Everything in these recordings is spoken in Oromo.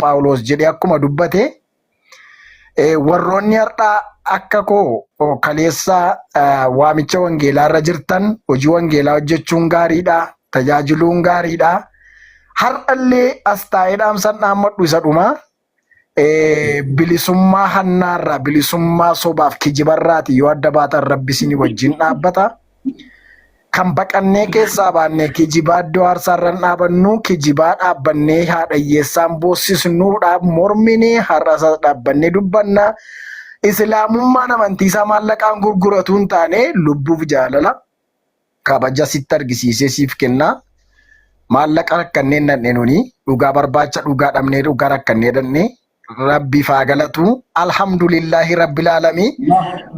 Phaawulos jedhee akkuma dubbate warroonni har'aa akka koo kaleessa waamicha wangeelaa irra jirtan hojii wangeelaa hojjechuun gaariidha, tajaajiluun gaariidha. Har'allee as taa'ee dhaamsan dhaammadhu isa dhuma bilisummaa hannaarraa bilisummaa sobaaf kijibarraati yoo adda baatan rabbi isinii wajjin dhaabbata. Kan baqannee keessaa baannee kijibaa iddoo aarsaarran dhaabannu kijibaa dhaabbannee haadha hiyyeessaan boossisnuudhaaf morminee har'asa dhaabbannee dubbanna. Islaamummaan amantiisaa maallaqaan gurguratu hin taane lubbuuf jaalala kabaja sitti argisiisee siif kenna. Maallaqa rakkanneen dhandhe nuni dhugaa barbaacha dhugaa dhabnee dhugaa rakkannee dhandhe rabbiif haa galatu. Alhamdulillahi rabbil aalamiin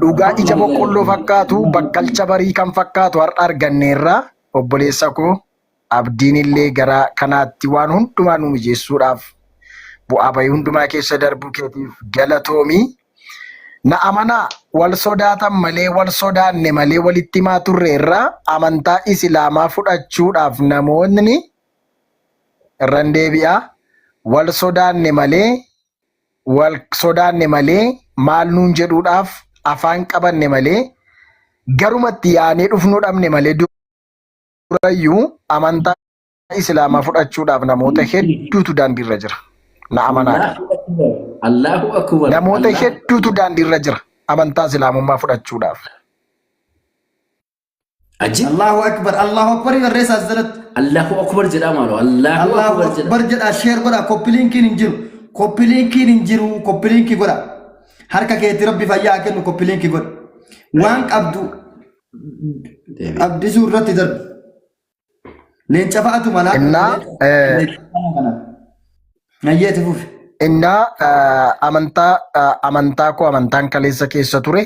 dhugaa ija boqqolloo fakkaatu bakkalcha barii kan fakkaatu har'a arganneerra. Obboleessa koo abdiin illee gara kanaatti waan hundumaa nu mijeessuudhaaf bu'aa bahii hundumaa keessa darbuu keetiif galatoomi. Na amanaa wal sodaatan malee wal sodaanne malee walitti himaa turre irraa amantaa islaamaa fudhachuudhaaf namoonni irraan deebi'a. Wal sodaanne malee maal nuun jedhuudhaaf afaan qabanne malee garumatti yaanee dhufnuu dhabne malee durayyuu amantaa islaamaa fudhachuudhaaf namoota hedduutu daandiirra jira. Na amanaa Allahu akbar. namoota hedduutu daandiirra jira amantaa islaamummaa fudhachuudhaaf. Ajib. Allahu akbar barreessa asirratti. Allahu akbar jedhama lo. Allahu Allahu akbar jedhama. akbar jedha share godha koppiliinkiin hin jiru koppiliinkii godha harka keetti rabbi fayyaa kennu koppiliinkii godha waan qabdu abdisuu irratti darbu leenca fa'aatu malaa nayyeeti fufi. Amantaan kaleessa keessa ture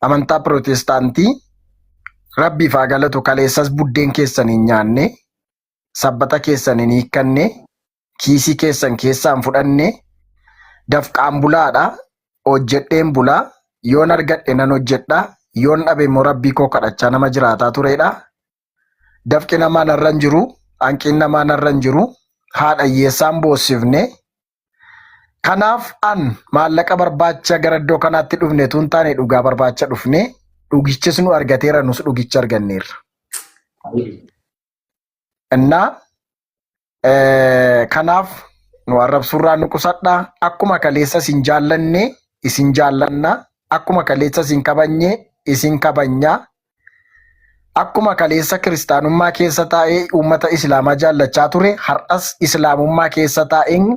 amantaa pirootestaantii rabbiif haa galatu. Kaleessas buddeen keessan hin nyaanne sabbata keessan hin hiikkanne kiisii keessan keessaan fudhanne dafqaan bulaadha. Hojjedheen bulaa yoon argadhe nan hojjedha yoon dhabe immoo rabbii koo kadhachaa nama jiraataa turedha. Dafqi namaa narra hin jiru, hanqiin namaa narra hin jiru, haadha hiyyeessaan boossifne. Kanaaf an maallaqa barbaacha gara iddoo kanaatti dhufne tun taane dhugaa barbaacha dhufne dhugichis nu argateera nus dhugicha arganneerra. Innaa kanaaf nu arrabsurraa nu qusadha. Akkuma kaleessa isin jaallanne isin jaallanna. Akkuma kaleessa isin kabanye isin kabanya. Akkuma kaleessa kiristaanummaa keessa taa'ee uummata islaamaa jaallachaa ture har'as islaamummaa keessa taa'een